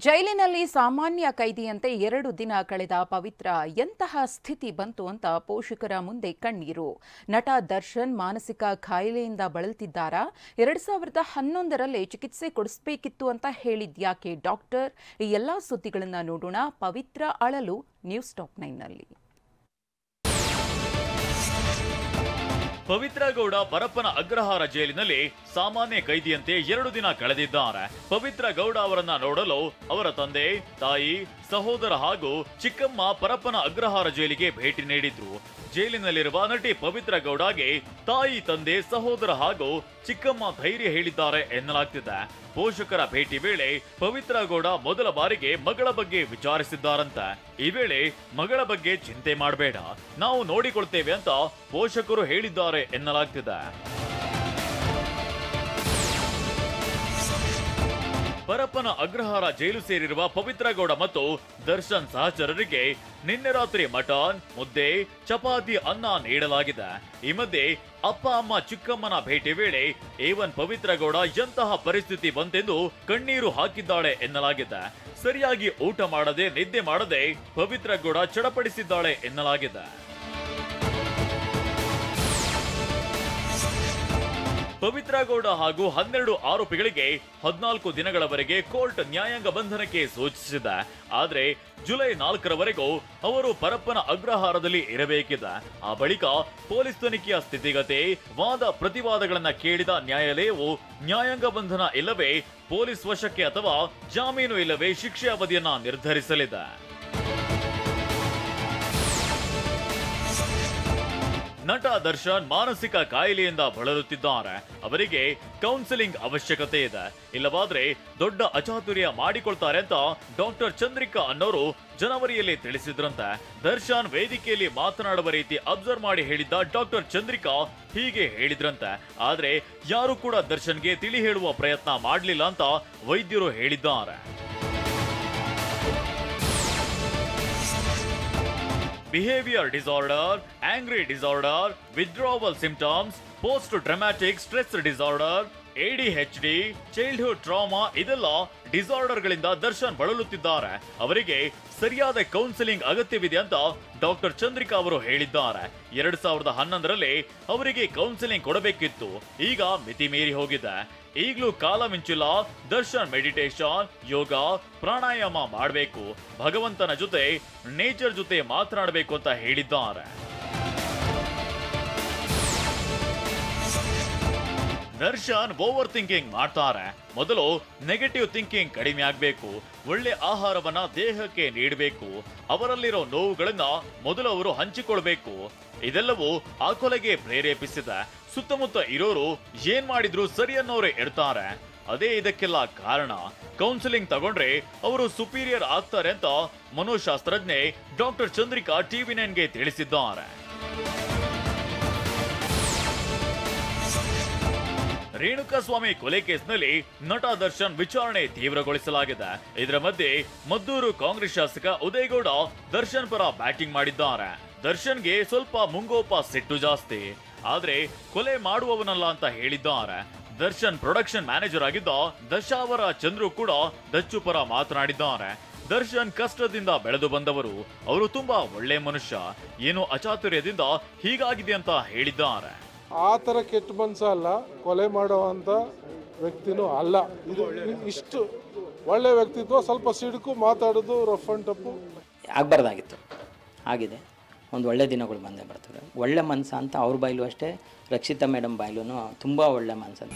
ಜೈಲಿನಲ್ಲಿ ಸಾಮಾನ್ಯ ಕೈದಿಯಂತೆ 2 ದಿನ ಕಳೆದ ಪವಿತ್ರ ಎಂತಹ ಸ್ಥಿತಿ ಬಂತು ಅಂತ ಪೋಷಕರ ಮುಂದೆ ಕಣ್ಣೀರು. ನಟ ದರ್ಶನ್ ಮಾನಸಿಕ ಕಾಯಿಲೆಯಿಂದ ಬಳಲ್ತಿದ್ದಾರಾ? 2011ರಲ್ಲಿ ಚಿಕಿತ್ಸೆ ಕೊಡಿಸಬೇಕಿತ್ತು ಅಂತ ಹೇಳಿದ್ಯಾಕೆ ಡಾಕ್ಟರ್? ಈ ಎಲ್ಲಾ ಸುದ್ದಿಗಳನ್ನ ನೋಡೋಣ. ಪವಿತ್ರ ಅಳಲು ನ್ಯೂಸ್ ಟಾಪ್ 9ನಲ್ಲಿ. ಪವಿತ್ರ ಗೌಡ ಪರಪ್ಪನ ಅಗ್ರಹಾರ ಜೈಲಿನಲ್ಲಿ ಸಾಮಾನ್ಯ ಕೈದಿಯಂತೆ 2 ದಿನ ಕಳೆದಿದ್ದಾರೆ. ಪವಿತ್ರ ಗೌಡ ಅವರನ್ನ ನೋಡಲು ಅವರ ತಂದೆ, ತಾಯಿ, ಸಹೋದರ ಹಾಗೂ ಚಿಕ್ಕಮ್ಮ ಪರಪ್ಪನ ಅಗ್ರಹಾರ ಜೈಲಿಗೆ ಭೇಟಿ ನೀಡಿದ್ರು. ಜೈಲಿನಲ್ಲಿರುವ ನಟಿ ಪವಿತ್ರ ಗೌಡಗೆ ತಾಯಿ, ತಂದೆ, ಸಹೋದರ ಹಾಗೂ ಚಿಕ್ಕಮ್ಮ ಧೈರ್ಯ ಹೇಳಿದ್ದಾರೆ ಎನ್ನಲಾಗ್ತಿದೆ. ಪೋಷಕರ ಭೇಟಿ ವೇಳೆ ಪವಿತ್ರ ಗೌಡ ಮೊದಲ ಬಾರಿಗೆ ಮಗಳ ಬಗ್ಗೆ ವಿಚಾರಿಸಿದ್ದಾರಂತೆ. ಈ ವೇಳೆ ಮಗಳ ಬಗ್ಗೆ ಚಿಂತೆ ಮಾಡಬೇಡ, ನಾವು ನೋಡಿಕೊಳ್ತೇವೆ ಅಂತ ಪೋಷಕರು ಹೇಳಿದ್ದಾರೆ ಎನ್ನಲಾಗ್ತಿದೆ. ಪರಪ್ಪನ ಅಗ್ರಹಾರ ಜೈಲು ಸೇರಿರುವ ಪವಿತ್ರ ಗೌಡ ಮತ್ತು ದರ್ಶನ್ ಸಹಚರರಿಗೆ ನಿನ್ನೆ ರಾತ್ರಿ ಮಟನ್, ಮುದ್ದೆ, ಚಪಾತಿ, ಅನ್ನ ನೀಡಲಾಗಿದೆ. ಈ ಮಧ್ಯೆ ಅಪ್ಪ ಅಮ್ಮ ಚಿಕ್ಕಮ್ಮನ ಭೇಟಿ ವೇಳೆ A1 ಪವಿತ್ರ ಗೌಡ ಎಂತಹ ಪರಿಸ್ಥಿತಿ ಬಂತೆಂದು ಕಣ್ಣೀರು ಹಾಕಿದ್ದಾಳೆ ಎನ್ನಲಾಗಿದೆ. ಸರಿಯಾಗಿ ಊಟ ಮಾಡದೆ, ನಿದ್ದೆ ಮಾಡದೆ ಪವಿತ್ರ ಗೌಡ ಚಡಪಡಿಸಿದ್ದಾಳೆ ಎನ್ನಲಾಗಿದೆ. ಪವಿತ್ರ ಗೌಡ ಹಾಗೂ 12 ಆರೋಪಿಗಳಿಗೆ 14 ದಿನಗಳವರೆಗೆ ಕೋರ್ಟ್ ನ್ಯಾಯಾಂಗ ಬಂಧನಕ್ಕೆ ಸೂಚಿಸಿದೆ. ಆದರೆ ಜುಲೈ 4ರವರೆಗೂ ಅವರು ಪರಪ್ಪನ ಅಗ್ರಹಾರದಲ್ಲಿ ಇರಬೇಕಿದೆ. ಆ ಬಳಿಕ ಪೊಲೀಸ್ ತನಿಖೆಯ ಸ್ಥಿತಿಗತಿ, ವಾದ ಪ್ರತಿವಾದಗಳನ್ನ ಕೇಳಿದ ನ್ಯಾಯಾಲಯವು ನ್ಯಾಯಾಂಗ ಬಂಧನ ಇಲ್ಲವೇ ಪೊಲೀಸ್ ವಶಕ್ಕೆ ಅಥವಾ ಜಾಮೀನು ಇಲ್ಲವೇ ಶಿಕ್ಷೆ ಅವಧಿಯನ್ನ ನಿರ್ಧರಿಸಲಿದೆ. ನಟ ದರ್ಶನ್ ಮಾನಸಿಕ ಕಾಯಿಲೆಯಿಂದ ಬಳಲುತ್ತಿದ್ದಾರೆ. ಅವರಿಗೆ ಕೌನ್ಸಿಲಿಂಗ್ ಅವಶ್ಯಕತೆ ಇದೆ, ಇಲ್ಲವಾದ್ರೆ ದೊಡ್ಡ ಅಚಾತುರ್ಯ ಮಾಡಿಕೊಳ್ತಾರೆ ಅಂತ ಡಾಕ್ಟರ್ ಚಂದ್ರಿಕಾ ಅನ್ನೋರು ಜನವರಿಯಲ್ಲಿ ತಿಳಿಸಿದ್ರಂತೆ. ದರ್ಶನ್ ವೇದಿಕೆಯಲ್ಲಿ ಮಾತನಾಡುವ ರೀತಿ ಅಬ್ಸರ್ವ್ ಮಾಡಿ ಹೇಳಿದ್ದ ಡಾಕ್ಟರ್ ಚಂದ್ರಿಕಾ ಹೀಗೆ ಹೇಳಿದ್ರಂತೆ. ಆದ್ರೆ ಯಾರು ಕೂಡ ದರ್ಶನ್ಗೆ ತಿಳಿ ಹೇಳುವ ಪ್ರಯತ್ನ ಮಾಡಲಿಲ್ಲ ಅಂತ ವೈದ್ಯರು ಹೇಳಿದ್ದಾರೆ. Behaviour disorder, angry disorder, withdrawal symptoms, post dramatic stress disorder, ADHD, childhood trauma ಇದೆಲ್ಲ ಡಿಸಾರ್ಡರ್ಗಳಿಂದ ದರ್ಶನ್ ಬಳಲುತ್ತಿದ್ದಾರೆ. ಅವರಿಗೆ ಸರಿಯಾದ ಕೌನ್ಸಿಲಿಂಗ್ ಅಗತ್ಯವಿದೆ ಅಂತ ಡಾಕ್ಟರ್ ಚಂದ್ರಿಕಾ ಅವರು ಹೇಳಿದ್ದಾರೆ. 2011ರಲ್ಲಿ ಅವರಿಗೆ ಕೌನ್ಸಿಲಿಂಗ್ ಕೊಡಬೇಕಿತ್ತು, ಈಗ ಮಿತಿ ಮೀರಿ ಹೋಗಿದೆ. ಈಗಲೂ ಕಾಲ ಮಿಂಚಿಲ್ಲ. ದರ್ಶನ್ ಮೆಡಿಟೇಷನ್, ಯೋಗ, ಪ್ರಾಣಾಯಾಮ ಮಾಡಬೇಕು, ಭಗವಂತನ ಜೊತೆ, ನೇಚರ್ ಜೊತೆ ಮಾತನಾಡಬೇಕು ಅಂತ ಹೇಳಿದ್ದಾರೆ. ದರ್ಶನ್ ಓವರ್ ಥಿಂಕಿಂಗ್ ಮಾಡ್ತಾರೆ. ಮೊದಲು ನೆಗೆಟಿವ್ ಥಿಂಕಿಂಗ್ ಕಡಿಮೆ ಆಗಬೇಕು, ಒಳ್ಳೆ ಆಹಾರವನ್ನ ದೇಹಕ್ಕೆ ನೀಡಬೇಕು, ಅವರಲ್ಲಿರೋ ನೋವುಗಳನ್ನ ಮೊದಲು ಅವರು ಹಂಚಿಕೊಳ್ಬೇಕು. ಇದೆಲ್ಲವೂ ಆ ಕೊಲೆಗೆ ಪ್ರೇರೇಪಿಸಿದೆ. ಸುತ್ತಮುತ್ತ ಇರೋರು ಏನ್ ಮಾಡಿದ್ರು ಸರಿ ಅನ್ನೋರೇ ಇರ್ತಾರೆ. ಅದೇ ಇದಕ್ಕೆಲ್ಲ ಕಾರಣ. ಕೌನ್ಸಿಲಿಂಗ್ ತಗೊಂಡ್ರೆ ಅವರು ಸುಪೀರಿಯರ್ ಆಗ್ತಾರೆ ಅಂತ ಮನೋಶಾಸ್ತ್ರಜ್ಞೆ ಡಾಕ್ಟರ್ ಚಂದ್ರಿಕಾ TV9ಗೆ ತಿಳಿಸಿದ್ದಾರೆ. ರೇಣುಕಾಸ್ವಾಮಿ ಕೊಲೆ ಕೇಸ್ನಲ್ಲಿ ನಟ ದರ್ಶನ್ ವಿಚಾರಣೆ ತೀವ್ರಗೊಳಿಸಲಾಗಿದೆ. ಇದರ ಮಧ್ಯೆ ಮದ್ದೂರು ಕಾಂಗ್ರೆಸ್ ಶಾಸಕ ಉದಯಗೌಡ ದರ್ಶನ್ ಪರ ಬ್ಯಾಟಿಂಗ್ ಮಾಡಿದ್ದಾರೆ. ದರ್ಶನ್ಗೆ ಸ್ವಲ್ಪ ಮುಂಗೋಪ ಸಿಟ್ಟು ಜಾಸ್ತಿ, ಆದ್ರೆ ಕೊಲೆ ಮಾಡುವವನಲ್ಲ ಅಂತ ಹೇಳಿದ್ದಾರೆ. ದರ್ಶನ್ ಪ್ರೊಡಕ್ಷನ್ ಮ್ಯಾನೇಜರ್ ಆಗಿದ್ದ ದಶಾವರ ಚಂದ್ರು ಕೂಡ ದಚ್ಚು ಪರ ಮಾತನಾಡಿದ್ದಾರೆ. ದರ್ಶನ್ ಕಷ್ಟದಿಂದ ಬೆಳೆದು ಬಂದವರು, ಅವರು ತುಂಬಾ ಒಳ್ಳೆ ಮನುಷ್ಯ, ಏನೋ ಅಚಾತುರ್ಯದಿಂದ ಹೀಗಾಗಿದೆ ಅಂತ ಹೇಳಿದ್ದಾರೆ. ಆ ಥರ ಕೆಟ್ಟ ಮನಸ್ಸ ಅಲ್ಲ, ಕೊಲೆ ಮಾಡುವಂಥ ವ್ಯಕ್ತಿನೂ ಅಲ್ಲ. ಇದು ಇಷ್ಟು ಒಳ್ಳೆ ವ್ಯಕ್ತಿತ್ವ. ಸ್ವಲ್ಪ ಸಿಡುಕು ಮಾತಾಡೋದು, ರಫ್ ಅಂಡ್ ಟಪ್ಪು ಆಗಬಾರ್ದಾಗಿತ್ತು, ಆಗಿದೆ. ಒಂದು ಒಳ್ಳೆ ದಿನಗಳು ಬಂದೇ ಬರ್ತವೆ. ಒಳ್ಳೆ ಮನಸ್ಸು ಅಂತ ಅವ್ರ ಬಾಯಿಲು ಅಷ್ಟೇ, ರಕ್ಷಿತಾ ಮೇಡಮ್ ಬಾಯಿಲೂ ತುಂಬ ಒಳ್ಳೆ ಮನಸ್ಸು.